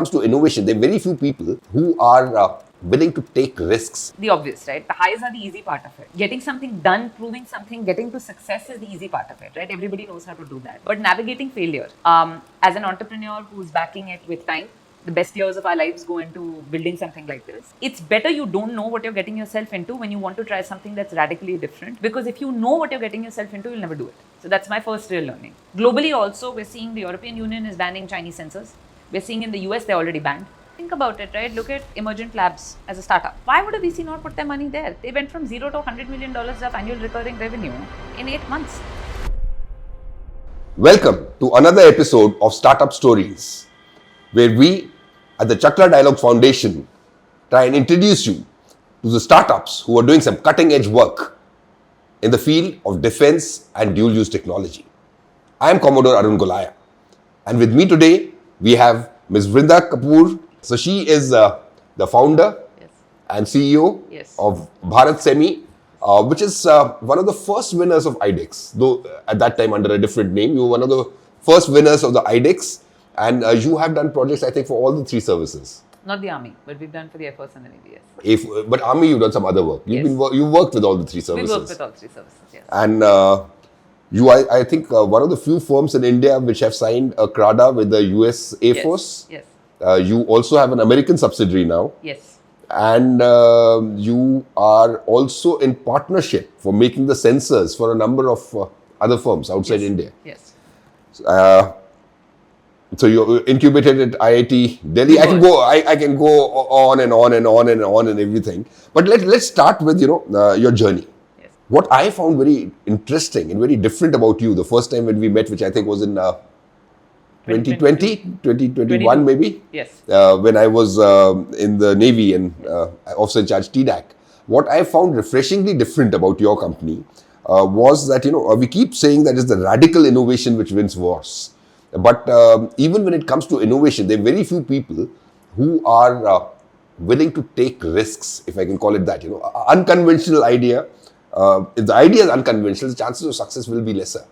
comes to innovation, there are very few people who are willing to take risks. The obvious, right? The highs are the easy part of it. Getting something done, proving something, getting to success is the easy part of it, right? Everybody knows how to do that. But navigating failure, as an entrepreneur who's backing it with time, the best years of our lives go into building something like this. It's better you don't know what you're getting yourself into when you want to try something that's radically different, because if you know what you're getting yourself into, you'll never do it. So that's my first real learning. Globally also, we're seeing the European Union is banning Chinese sensors. We're seeing in the US, they're already banned. Think about it, right? Look at Emergent Labs as a startup. Why would a VC not put their money there? They went from $0 to $100 million of annual recurring revenue in 8 months. Welcome to another episode of Startup Stories, where we at the Chakra Dialogue Foundation try and introduce you to the startups who are doing some cutting edge work in the field of defense and dual use technology. I am Commodore Arun Golaya, and with me today we have Ms. Vrinda Kapoor. So she is the founder and CEO of Bharat Semi, which is one of the first winners of IDEX, though at that time under a different name. You were one of the first winners of the IDEX, and you have done projects, I think, for all the three services. Not the Army, but we've done for the Air Force and the Navy, But Army, you've done some other work. You worked with all the three services. We worked with all three services, yes. And you are, I think, one of the few firms in India which have signed a CRADA with the US Air Force. Yes. You also have an American subsidiary now. Yes. And you are also in partnership for making the sensors for a number of other firms outside India. Yes. So you're incubated at IIT Delhi. I can go on and on and on and on and everything. But let's start with your journey. Yes. What I found very interesting and very different about you the first time when we met, which I think was in 2021 maybe. Yes. When I was in the Navy and officer in charge TDAC. What I found refreshingly different about your company was that we keep saying that it's the radical innovation which wins wars. But even when it comes to innovation, there are very few people who are willing to take risks, if I can call it that. Unconventional idea. If the idea is unconventional, the chances of success will be lesser.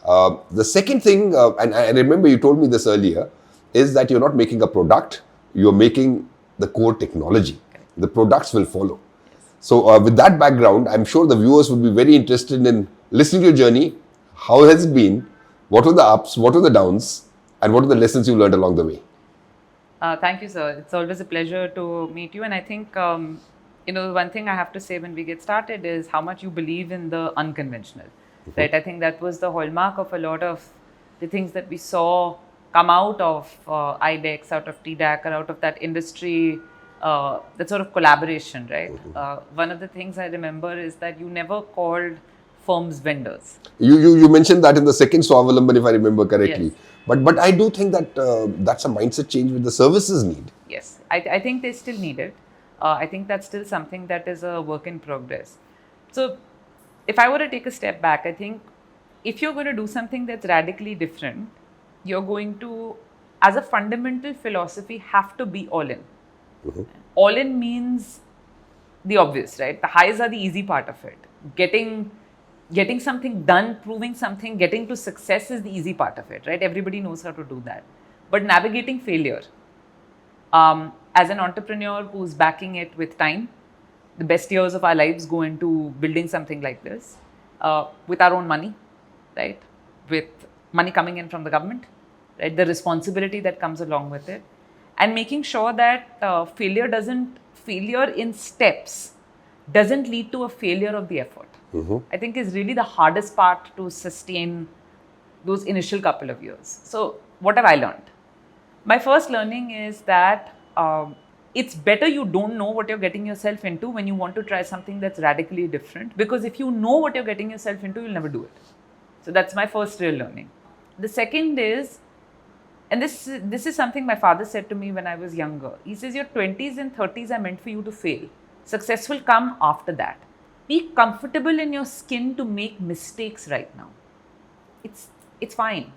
The second thing, and I remember you told me this earlier, is that you're not making a product, you're making the core technology. Okay. The products will follow. Yes. So with that background, I'm sure the viewers would be very interested in listening to your journey. How has it been? What were the ups? What were the downs? And what are the lessons you learned along the way? Thank you, sir. It's always a pleasure to meet you. And I think, one thing I have to say when we get started is how much you believe in the unconventional. Mm-hmm. Right? I think that was the hallmark of a lot of the things that we saw come out of IDEX, out of TDAC, or out of that industry, that sort of collaboration, right? Mm-hmm. One of the things I remember is that you never called firms vendors. You mentioned that in the second Swavalamban, if I remember correctly. Yes. But I do think that that's a mindset change with the services need. Yes, I think they still need it. I think that's still something that is a work in progress. So if I were to take a step back, I think if you're going to do something that's radically different, you're going to, as a fundamental philosophy, have to be all in. Mm-hmm. All in means the obvious, right? The highs are the easy part of it. Getting something done, proving something, getting to success is the easy part of it, right? Everybody knows how to do that. But navigating failure, as an entrepreneur who's backing it with time, the best years of our lives go into building something like this with our own money, right? With money coming in from the government, right? The responsibility that comes along with it, and making sure that failure in steps doesn't lead to a failure of the effort. Mm-hmm. I think is really the hardest part to sustain those initial couple of years. So what have I learned? My first learning is that it's better you don't know what you're getting yourself into when you want to try something that's radically different, because if you know what you're getting yourself into, you'll never do it. So that's my first real learning. The second is, and this is something my father said to me when I was younger. He says, your 20s and 30s are meant for you to fail. Success will come after that. Be comfortable in your skin to make mistakes right now. It's fine.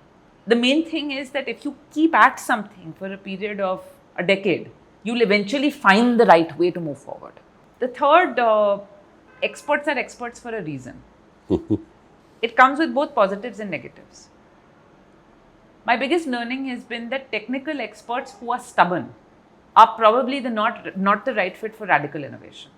The main thing is that if you keep at something for a period of a decade, you'll eventually find the right way to move forward. The third, experts are experts for a reason. It comes with both positives and negatives. My biggest learning has been that technical experts who are stubborn are probably not the right fit for radical innovation.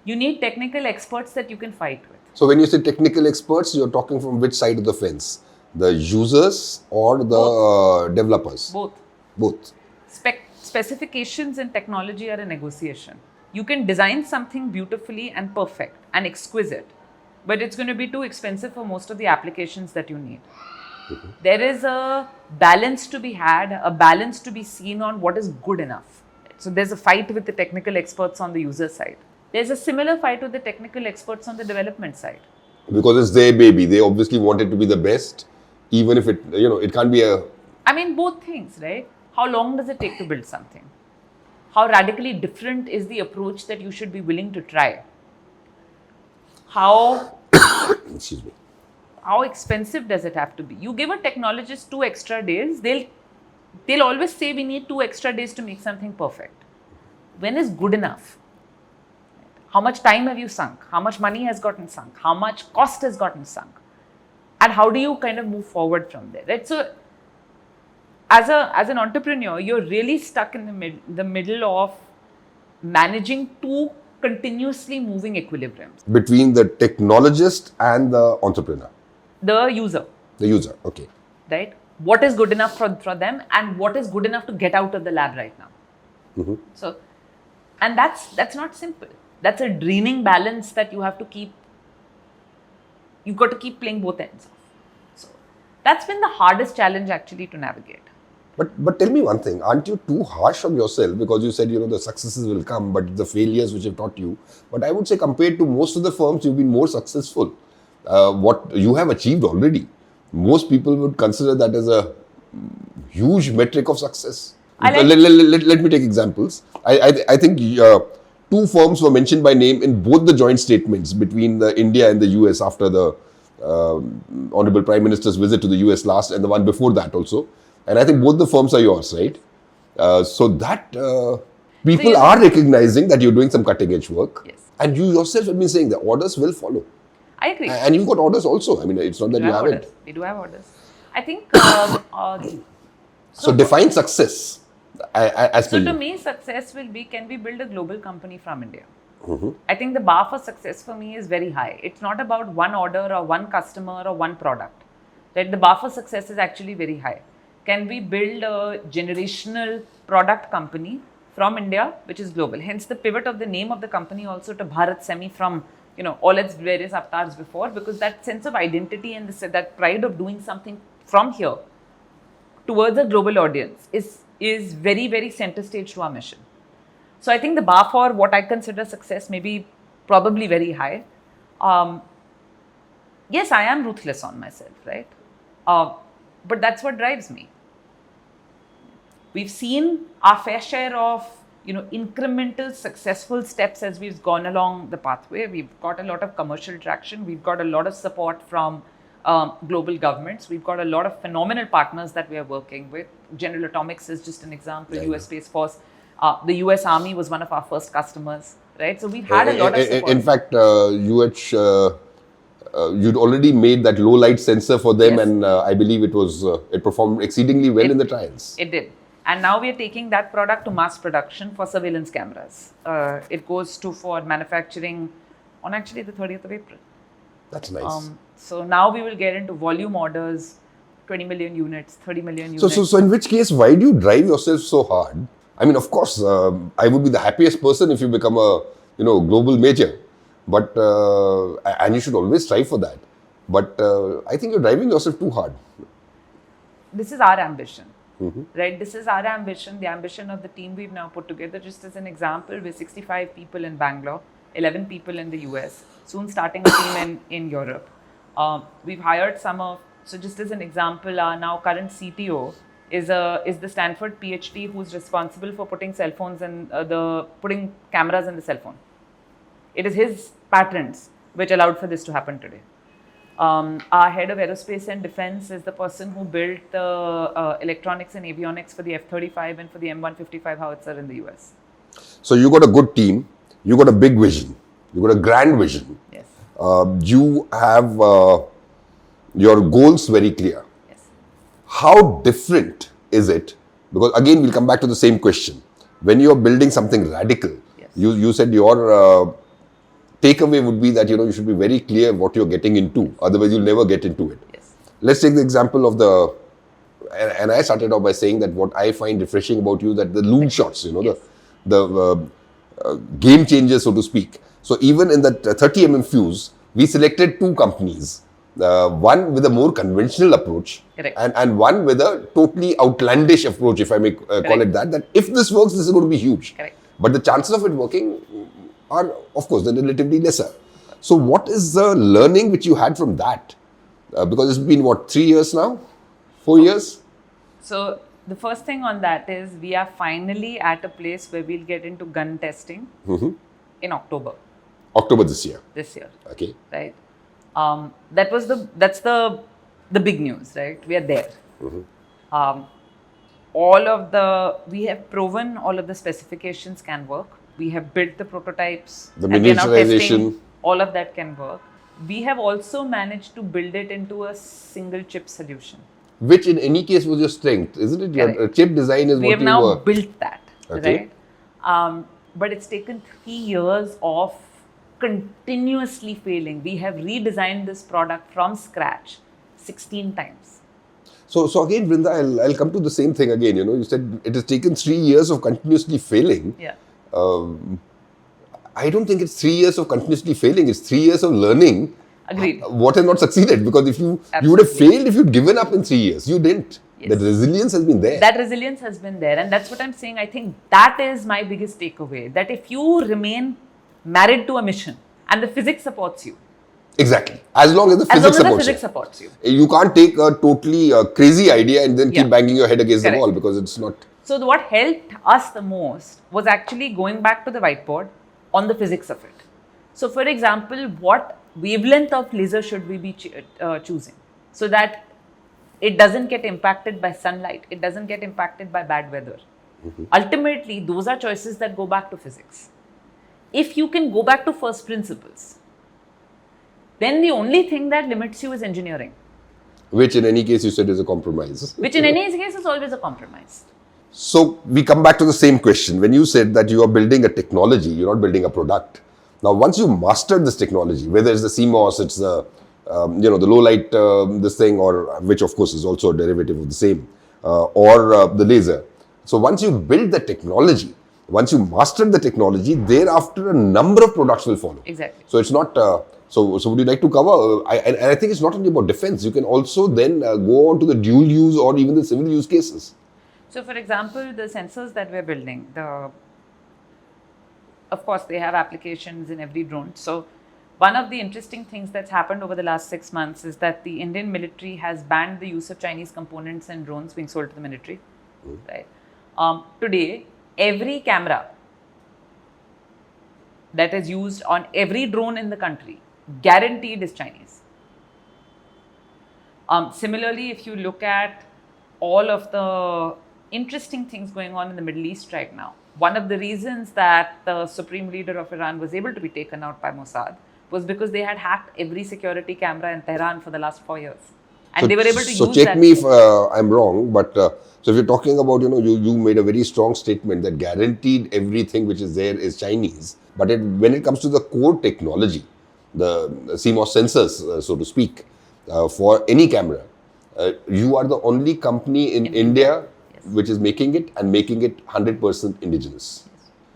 You need technical experts that you can fight with. So when you say technical experts, you're talking from which side of the fence? The users or the developers? Both. Both. Specifications in technology are a negotiation. You can design something beautifully and perfect and exquisite, but it's going to be too expensive for most of the applications that you need. There is a balance to be had, a balance to be seen on what is good enough. So there's a fight with the technical experts on the user side. There's a similar fight with the technical experts on the development side. Because it's their baby. They obviously want it to be the best, even if it can't be a... I mean, both things, right? How long does it take to build something? How radically different is the approach that you should be willing to try? How... Excuse me. How expensive does it have to be? You give a technologist 2 extra days, they'll always say we need 2 extra days to make something perfect. When is good enough? How much time have you sunk? How much money has gotten sunk? How much cost has gotten sunk? And how do you kind of move forward from there? Right? So, as an entrepreneur, you're really stuck in the middle of managing 2 continuously moving equilibriums. Between the technologist and the entrepreneur. The user. The user, okay. Right? What is good enough for them and what is good enough to get out of the lab right now. Mm-hmm. So, and that's not simple. That's a draining balance that you have to keep. You've got to keep playing both ends of. So, that's been the hardest challenge actually to navigate. But tell me one thing, aren't you too harsh on yourself? Because you said, the successes will come, but the failures which have taught you. But I would say compared to most of the firms, you've been more successful. What you have achieved already. Most people would consider that as a huge metric of success. Let me take examples. I think 2 firms were mentioned by name in both the joint statements between India and the US after the Honorable Prime Minister's visit to the US last and the one before that also. And I think both the firms are yours, right? So that people are recognizing that you're doing some cutting edge work. Yes. And you yourself have been saying the orders will follow. I agree. And you've got orders also. I mean, it's not that you haven't. We do have orders. I think... so define success as per So to you. me, success will be, can we build a global company from India? Mm-hmm. I think the bar for success for me is very high. It's not about one order or one customer or one product. Right? The bar for success is actually very high. Can we build a generational product company from India, which is global? Hence the pivot of the name of the company also to Bharat Semi from all its various avatars before, because that sense of identity and that pride of doing something from here towards a global audience is very, very center stage to our mission. So I think the bar for what I consider success may be probably very high. Yes, I am ruthless on myself, right? But that's what drives me. We've seen our fair share of incremental successful steps as we've gone along the pathway. We've got a lot of commercial traction. We've got a lot of support from global governments. We've got a lot of phenomenal partners that we are working with. General Atomics is just an example. US Space Force. The US Army was one of our first customers, right? So we've had a lot of support. In fact, you'd already made that low light sensor for them, Yes. and I believe it performed exceedingly well in the trials. It did. And now we are taking that product to mass production for surveillance cameras. It goes for manufacturing on actually the 30th of April. That's nice. So now we will get into volume orders, 20 million units, 30 million units. So in which case, why do you drive yourself so hard? I mean, of course, I would be the happiest person if you become a global major, but and you should always strive for that. But I think you're driving yourself too hard. This is our ambition. Mm-hmm. Right? This is our ambition, the ambition of the team we've now put together. Just as an example, we're 65 people in Bangalore, 11 people in the US, soon starting a team in Europe. We've hired so just as an example, our now current CTO is the Stanford PhD who's responsible for putting cell phones and putting cameras in the cell phone. It is his patents which allowed for this to happen today. Our head of aerospace and defense is the person who built the electronics and avionics for the F-35 and for the M155 howitzer in the US. So you got a good team, you got a big vision, you got a grand vision. Yes. You have your goals very clear. Yes. how different is it? Because again, we'll come back to the same question. When you're building something radical, Yes. you said your takeaway would be that you should be very clear what you're getting into. Otherwise, you'll never get into it. Yes. Let's take the example of and I started off by saying that what I find refreshing about you that the moonshots, Yes. the game changers, so to speak. So even in that 30 fuse, we selected two companies. One with a more conventional approach, Correct. and one with a totally outlandish approach, if I may call it that. That if this works, this is going to be huge. Correct. But the chances of it working are, of course, they're relatively lesser. So what is the learning which you had from that? Because it's been, what, 3 years now? 4 years? So the first thing on that is we are finally at a place where we'll get into gun testing in October October this year. Okay. Right? That's the big news, right? We are there. We have proven all of the specifications can work. We have built the prototypes. The and we are now testing miniaturization. all of that can work. We have also managed to build it into a single chip solution. Which in any case was your strength, isn't it? Your Correct. chip design is We what have you now were. built that, Okay. right? But it's taken 3 years of continuously failing. We have redesigned this product from scratch 16 times. So again, Vrinda, I'll come to the same thing again. You said it has taken 3 years of continuously failing. Yeah. I don't think it's 3 years of continuously failing. It's 3 years of learning Agreed. what has not succeeded. Because if you would have Absolutely. failed if you'd given up in 3 years. You didn't. Yes. That resilience has been there. That resilience has been there. And that's what I'm saying. I think that is my biggest takeaway. That if you remain married to a mission and the physics supports you, Exactly. As long as the as long physics as the supports physics you. supports you. You can't take a totally crazy idea and then Yeah. keep banging your head against Correct. the wall because it's not. So what helped us the most was actually going back to the whiteboard on the physics of it. So for example, what wavelength of laser should we be choosing so that it doesn't get impacted by sunlight, it doesn't get impacted by bad weather. Ultimately, those are choices that go back to physics. If you can go back to first principles, then the only thing that limits you is engineering, Which in any case you said is a compromise. which in any case is always a compromise. So we come back to the same question. When you said that you are building a technology, you're not building a product. Now, once you mastered this technology, whether it's the CMOS, it's the the low light this thing, or which of course is also a derivative of the same, or the laser. So once you build the technology, once you mastered the technology, thereafter a number of products will follow. Exactly. So it's not. So would you like to cover? And I think it's not only about defense. You can also then go on to the dual use or even the civil use cases. So for example, the sensors that we're building, of course, they have applications in every drone. So one of the interesting things that's happened over the last 6 months is that the Indian military has banned the use of Chinese components and drones being sold to the military. Right? Today, every camera that is used on every drone in the country, guaranteed is Chinese. Similarly, if you look at all of the interesting things going on in the Middle East right now, one of the reasons that the supreme leader of Iran was able to be taken out by Mossad was because they had hacked every security camera in Tehran for the last 4 years. And they were able to use that. So check me if I'm wrong, but so if you're talking about, you made a very strong statement that guaranteed everything which is there is Chinese. But when it comes to the core technology, the CMOS sensors, so to speak, for any camera, you are the only company in India which is making it and making it 100% indigenous.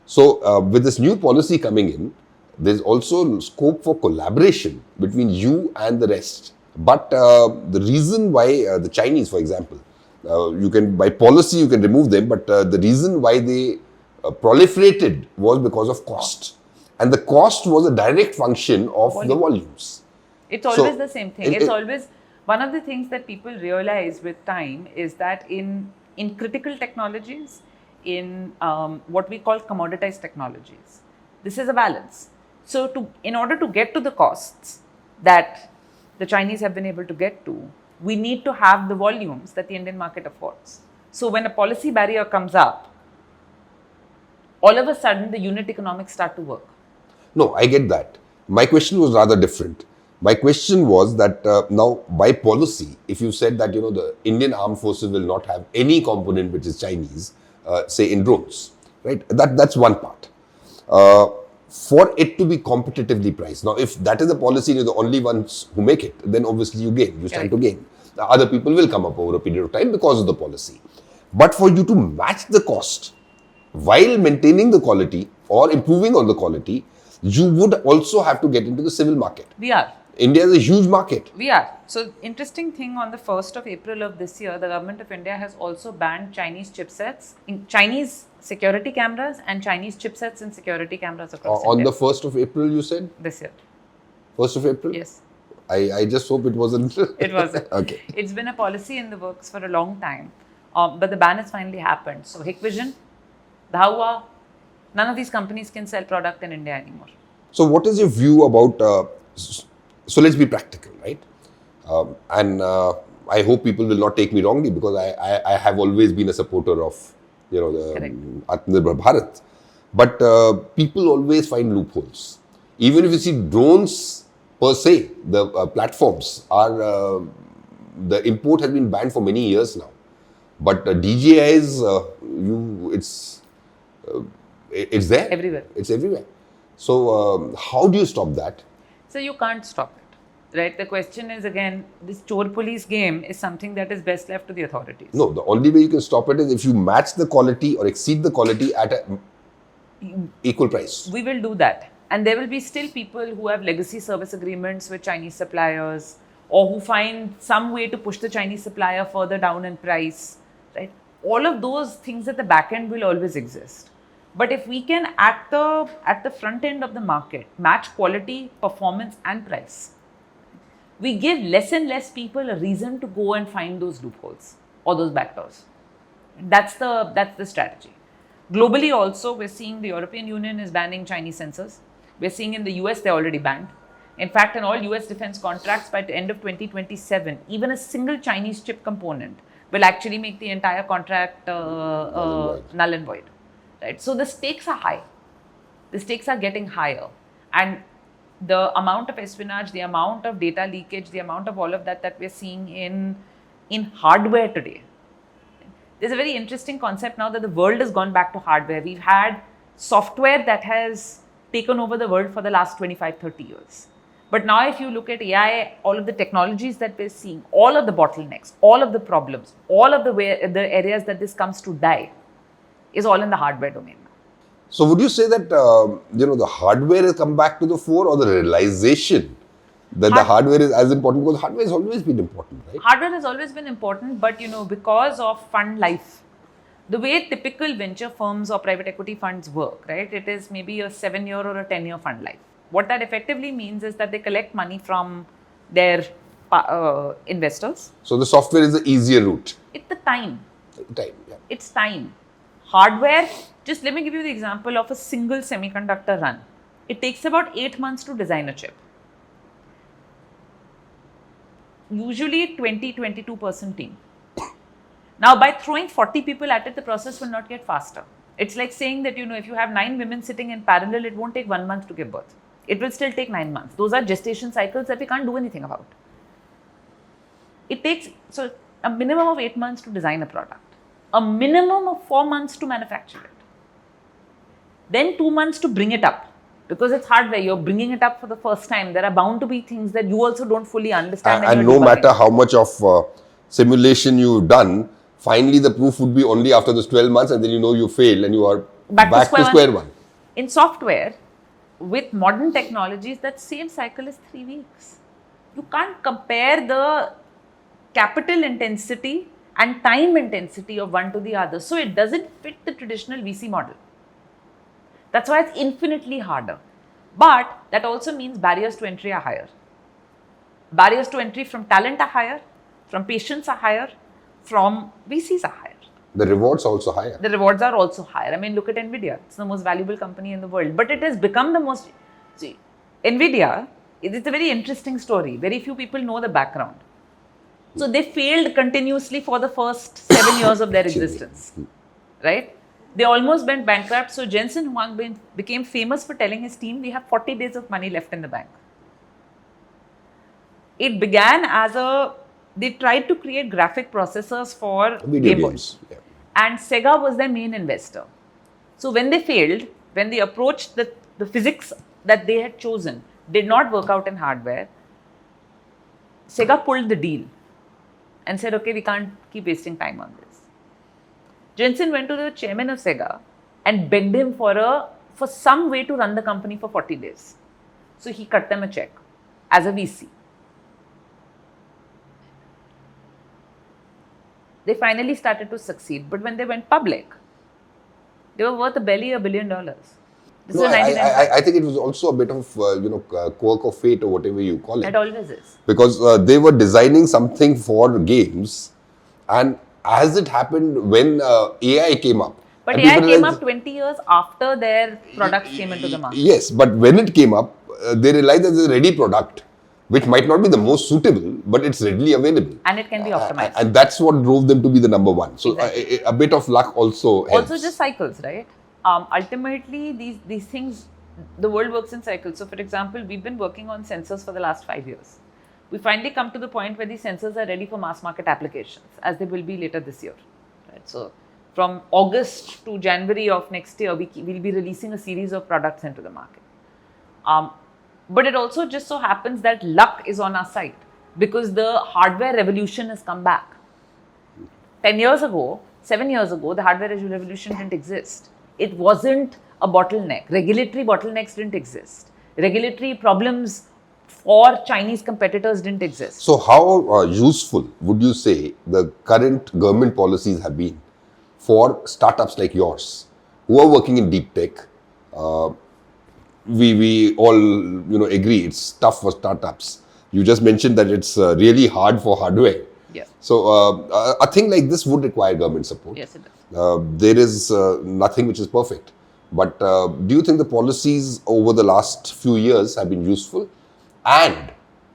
So with this new policy coming in, there's also scope for collaboration between you and the rest. But the reason why the Chinese, for example, you can, by policy, you can remove them, but the reason why they proliferated was because of cost. And the cost was a direct function of the volumes. It's always the same thing. It's always, one of the things that people realize with time is that in critical technologies, in what we call commoditized technologies, this is a balance. So in order to get to the costs that the Chinese have been able to get to, we need to have the volumes that the Indian market affords. So when a policy barrier comes up, all of a sudden the unit economics start to work. No, I get that. My question was rather different. My question was that now by policy, if you said that the Indian armed forces will not have any component which is Chinese, say in drones, right? That's one part. Uh, for it to be competitively priced. Now, if that is the policy, you're the only ones who make it, then obviously you gain. You stand to gain. The other people will come up over a period of time because of the policy. But for you to match the cost while maintaining the quality or improving on the quality, you would also have to get into the civil market. We are. India is a huge market. We are. So, interesting thing, on the 1st of April of this year, the government of India has also banned Chinese chipsets, in Chinese security cameras and Chinese chipsets in security cameras across On India. the 1st of April, you said? This year. 1st of April? Yes. I just hope it wasn't. It wasn't. Okay. It's been a policy in the works for a long time. But the ban has finally happened. So, Hikvision, Dahua, none of these companies can sell product in India anymore. So, what is your view about... so, let's be practical, right? I hope people will not take me wrongly because I have always been a supporter of, the Atmanirbhar Bharat. But people always find loopholes. Even if you see drones per se, the platforms are... the import has been banned for many years now. But DJIs, it's there. Everywhere. It's everywhere. So, how do you stop that? So, you can't stop it, right? The question is, again, this chore police game is something that is best left to the authorities. No, the only way you can stop it is if you match the quality or exceed the quality at an equal price. We will do that. And there will be still people who have legacy service agreements with Chinese suppliers, or who find some way to push the Chinese supplier further down in price, right? All of those things at the back end will always exist. But if we can, at the front end of the market, match quality, performance and price, we give less and less people a reason to go and find those loopholes or those backdoors. That's the strategy. Globally also, we're seeing the European Union is banning Chinese sensors. We're seeing in the US, they're already banned. In fact, in all US defense contracts by the end of 2027, even a single Chinese chip component will actually make the entire contract null and void. Right? So the stakes are high. The stakes are getting higher. And the amount of espionage, the amount of data leakage, the amount of all of that we're seeing in hardware today. There's a very interesting concept now that the world has gone back to hardware. We've had software that has taken over the world for the last 25, 30 years. But now if you look at AI, all of the technologies that we're seeing, all of the bottlenecks, all of the problems, all of the areas that this comes to die is all in the hardware domain. So would you say that, the hardware has come back to the fore, or the realization that the hardware is as important? Because hardware has always been important, right? Hardware has always been important, but because of fund life, the way typical venture firms or private equity funds work, right? It is maybe a 7-year or a 10-year fund life. What that effectively means is that they collect money from their investors. So the software is the easier route. It's the time. Time, yeah. It's time. Hardware, just let me give you the example of a single semiconductor run. It takes about 8 months to design a chip. Usually 20-22% team. Now, by throwing 40 people at it, the process will not get faster. It's like saying that, if you have 9 women sitting in parallel, it won't take 1 month to give birth. It will still take 9 months. Those are gestation cycles that we can't do anything about. It takes a minimum of 8 months to design a product, a minimum of 4 months to manufacture it, then 2 months to bring it up. Because it's hardware, you're bringing it up for the first time. There are bound to be things that you also don't fully understand. And no matter how much of simulation you've done, finally the proof would be only after those 12 months, and then you fail and you are back to square one. In software, with modern technologies, that same cycle is 3 weeks. You can't compare the capital intensity and time intensity of one to the other. So it doesn't fit the traditional VC model. That's why it's infinitely harder. But that also means barriers to entry are higher. Barriers to entry from talent are higher, from patients are higher, from VCs are higher. The rewards are also higher. The rewards are also higher. I mean, look at Nvidia. It's the most valuable company in the world. But it has become the most... See, Nvidia, it's a very interesting story. Very few people know the background. So they failed continuously for the first 7 years of their existence. Right? They almost went bankrupt. So Jensen Huang became famous for telling his team, we have 40 days of money left in the bank. It began as they tried to create graphic processors for Video Game Boy. games. Yeah. And Sega was their main investor. So when they failed, when they approached the physics that they had chosen did not work out in hardware, Sega pulled the deal and said, okay, we can't keep wasting time on this. Jensen went to the chairman of Sega and begged him for some way to run the company for 40 days. So he cut them a check as a VC. They finally started to succeed, but when they went public, they were worth barely $1 billion. This No, is 1995. I think it was also a bit of quirk of fate or whatever you call it. It always is. Because they were designing something for games, and as it happened when AI came up. But and AI people came realized- up 20 years after their products came into the market. Yes, but when it came up, they realized that there's a ready product, which might not be the most suitable, but it's readily available. And it can be optimized. And that's what drove them to be the number one. So Exactly. a bit of luck also helps. Also just cycles, right? Ultimately, these things, the world works in cycles. So for example, we've been working on sensors for the last 5 years. We finally come to the point where these sensors are ready for mass market applications, as they will be later this year. Right? So from August to January of next year, we'll be releasing a series of products into the market. But it also just so happens that luck is on our side because the hardware revolution has come back. 10 years ago, 7 years ago, the hardware revolution didn't exist. It wasn't a bottleneck. Regulatory bottlenecks didn't exist. Regulatory problems for Chinese competitors didn't exist. So how useful would you say the current government policies have been for startups like yours who are working in deep tech? We all agree it's tough for startups. You just mentioned that it's really hard for hardware. Yeah. So a thing like this would require government support. Yes, it does. There is nothing which is perfect. But do you think the policies over the last few years have been useful? And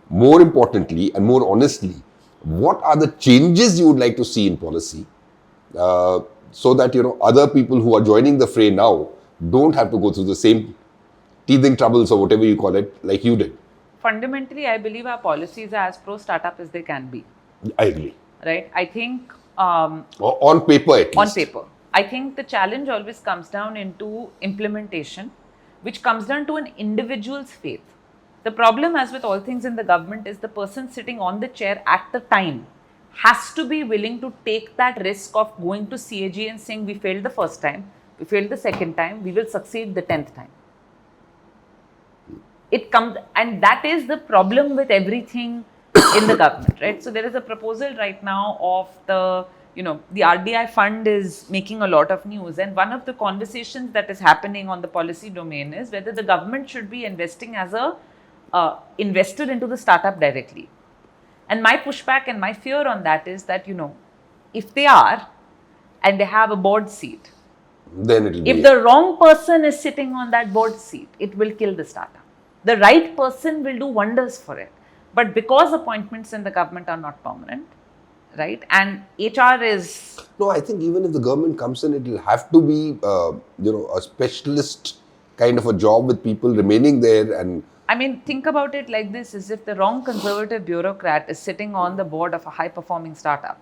more importantly and more honestly, what are the changes you would like to see in policy so that other people who are joining the fray now don't have to go through the same teething troubles or whatever you call it like you did? Fundamentally, I believe our policies are as pro-startup as they can be. I agree. Right? I think On paper at least. on paper. I think the challenge always comes down into implementation, which comes down to an individual's faith. The problem, as with all things in the government, is the person sitting on the chair at the time has to be willing to take that risk of going to CAG and saying, we failed the first time, we failed the second time, we will succeed the 10th time. It comes, and that is the problem with everything in the government, right? So there is a proposal right now of the RDI fund is making a lot of news, and one of the conversations that is happening on the policy domain is whether the government should be investing as a investor into the startup directly. And my pushback and my fear on that is that, if they are and they have a board seat, Then it will be. if the wrong person is sitting on that board seat, it will kill the startup. The right person will do wonders for it. But because appointments in the government are not permanent, right? And HR is... No, I think even if the government comes in, it will have to be, a specialist kind of a job with people remaining there. And I mean, think about it like this, as if the wrong conservative bureaucrat is sitting on the board of a high-performing startup.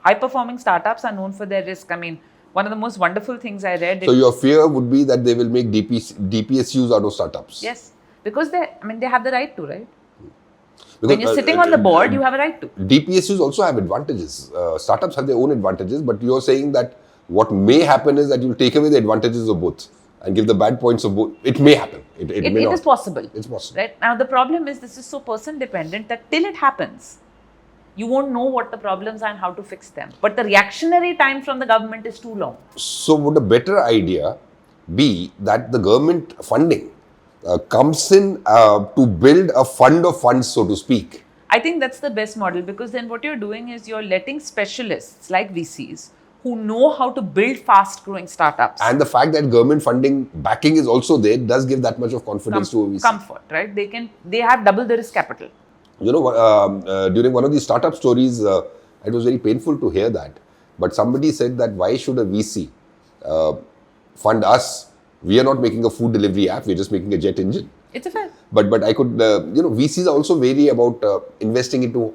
High-performing startups are known for their risk. I mean, one of the most wonderful things I read... So your fear would be that they will make DPSUs out of startups? Yes, because they have the right to, right? Because, When you're sitting on the board, you have a right to. DPSUs also have advantages. Startups have their own advantages, but you're saying that what may happen is that you'll take away the advantages of both and give the bad points of both. It may happen. It may not. It is possible. It's possible. Right? Now, the problem is this is so person dependent that till it happens, you won't know what the problems are and how to fix them. But the reactionary time from the government is too long. So would a better idea be that the government funding comes in to build a fund of funds, so to speak? I think that's the best model, because then what you're doing is you're letting specialists like VCs who know how to build fast growing startups. And the fact that government funding backing is also there does give that much of confidence to a VC. Comfort, right? They have double the risk capital. During one of these startup stories, it was very painful to hear that. But somebody said that why should a VC fund us? We are not making a food delivery app, we're just making a jet engine. It's a fact. But I could, VCs are also wary about investing into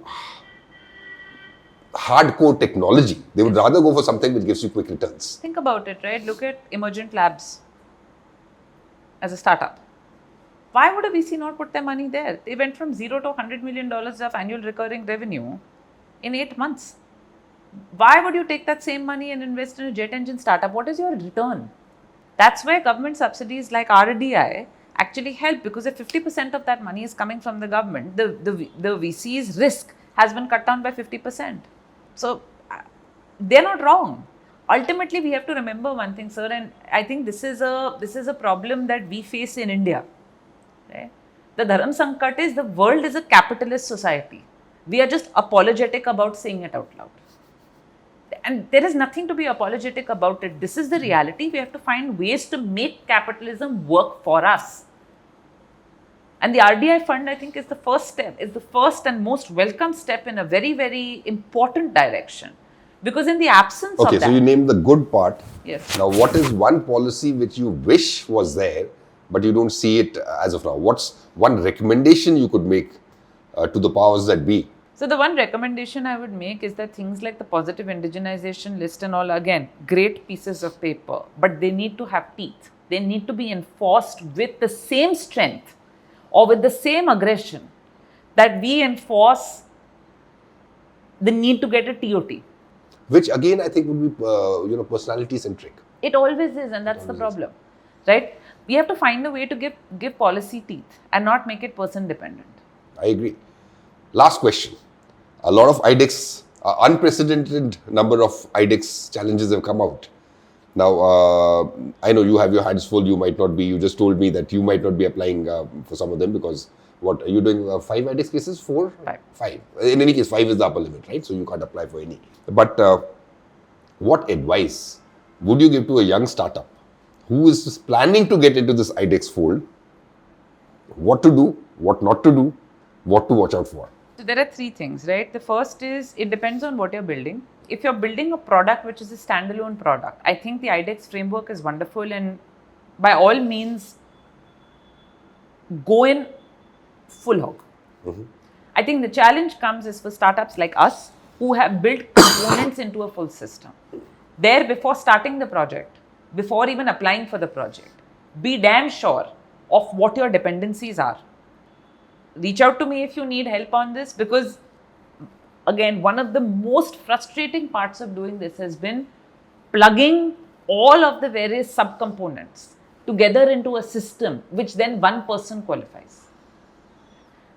hardcore technology. They would rather go for something which gives you quick returns. Think about it, right? Look at Emergent Labs as a startup. Why would a VC not put their money there? They went from $0 to $100 million of annual recurring revenue in 8 months. Why would you take that same money and invest in a jet engine startup? What is your return? That's where government subsidies like RDI actually help, because if 50% of that money is coming from the government, the VC's risk has been cut down by 50%. So they're not wrong. Ultimately, we have to remember one thing, sir, and I think this is a problem that we face in India. Right? The Dharam Sankat is the world is a capitalist society. We are just apologetic about saying it out loud. And there is nothing to be apologetic about it. This is the reality. We have to find ways to make capitalism work for us. And the RDI fund, I think, is the first step, is the first and most welcome step in a very, very important direction. Because in the absence of that... Okay, so you named the good part. Yes. Now, what is one policy which you wish was there, but you don't see it as of now? What's one recommendation you could make to the powers that be? So the one recommendation I would make is that things like the positive indigenization list and all, again, great pieces of paper, but they need to have teeth. They need to be enforced with the same strength or with the same aggression that we enforce the need to get a TOT. Which again, I think would be, personality centric. It always is, and that's the problem, right? We have to find a way to give policy teeth and not make it person dependent. I agree. Last question. A lot of IDEX, unprecedented number of IDEX challenges have come out. Now, I know you have your hands full. You might not be. You just told me that you might not be applying for some of them because what are you doing? 5 IDEX cases? 4? 5. In any case, 5 is the upper limit, right? So you can't apply for any. But what advice would you give to a young startup who is planning to get into this IDEX fold? What to do? What not to do? What to watch out for? So there are 3 things, right? The first is, it depends on what you're building. If you're building a product which is a standalone product, I think the IDEX framework is wonderful, and by all means, go in full hog. Mm-hmm. I think the challenge comes is for startups like us who have built components into a full system. There, before starting the project, before even applying for the project, be damn sure of what your dependencies are. Reach out to me if you need help on this, because again, one of the most frustrating parts of doing this has been plugging all of the various subcomponents together into a system which then one person qualifies.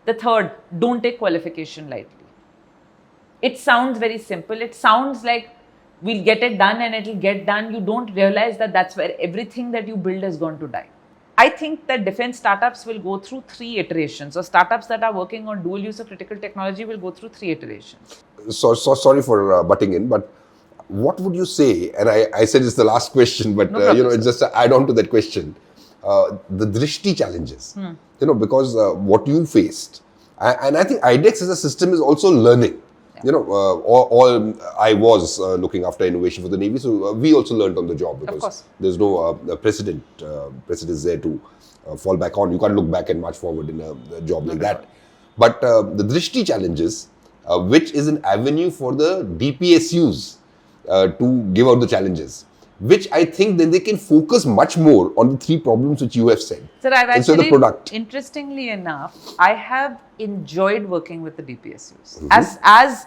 The third, don't take qualification lightly. It sounds very simple. It sounds like we'll get it done and it'll get done. You don't realize that that's where everything that you build is going to die. I think that defense startups will go through 3 iterations, or startups that are working on dual use of critical technology will go through 3 iterations. So sorry for butting in, but what would you say? And I said it's the last question, but No problem, it's just to add on to that question. The drishti challenges, because what you faced, and I think IDEX as a system is also learning. Yeah. All I was looking after innovation for the Navy, so we also learned on the job because there's no precedence there to fall back on. You can't look back and march forward in a job like that. But the drishti challenges, which is an avenue for the DPSUs to give out the challenges, which I think then they can focus much more on the 3 problems which you have said. Sir, I've instead actually, of the product. Interestingly enough, I have enjoyed working with the DPSUs. Mm-hmm.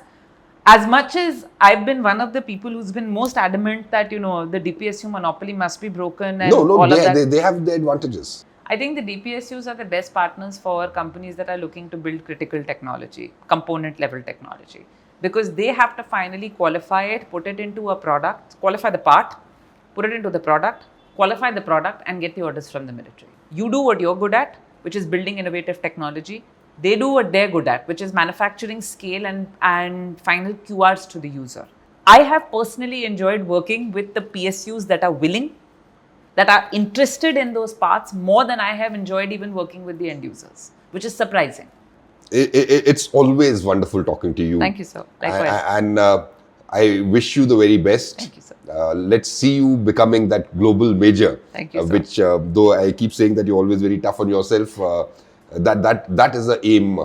As much as I've been one of the people who's been most adamant that, the DPSU monopoly must be broken and all of that. They have their advantages. I think the DPSUs are the best partners for companies that are looking to build critical technology, component level technology, because they have to finally qualify it, put it into a product, qualify the part, put it into the product, qualify the product and get the orders from the military. You do what you're good at, which is building innovative technology. They do what they're good at, which is manufacturing scale and final QRs to the user. I have personally enjoyed working with the PSUs that are willing, that are interested in those parts more than I have enjoyed even working with the end users, which is surprising. It's always wonderful talking to you. Thank you, sir. Likewise. And I wish you the very best. Thank you, sir. Let's see you becoming that global major. Thank you, sir. Which, though I keep saying that you're always very tough on yourself, that is an aim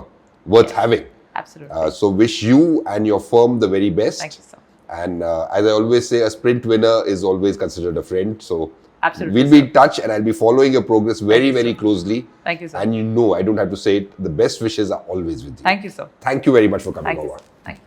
worth having. Absolutely. So wish you and your firm the very best. Thank you, sir. And as I always say, a sprint winner is always considered a friend. So Absolutely, we'll be sir. in touch, and I'll be following your progress very, very closely. Thank you, sir. And you know, I don't have to say it, the best wishes are always with you. Thank you, sir. Thank you very much for coming Thank you, over. sir. Thank you.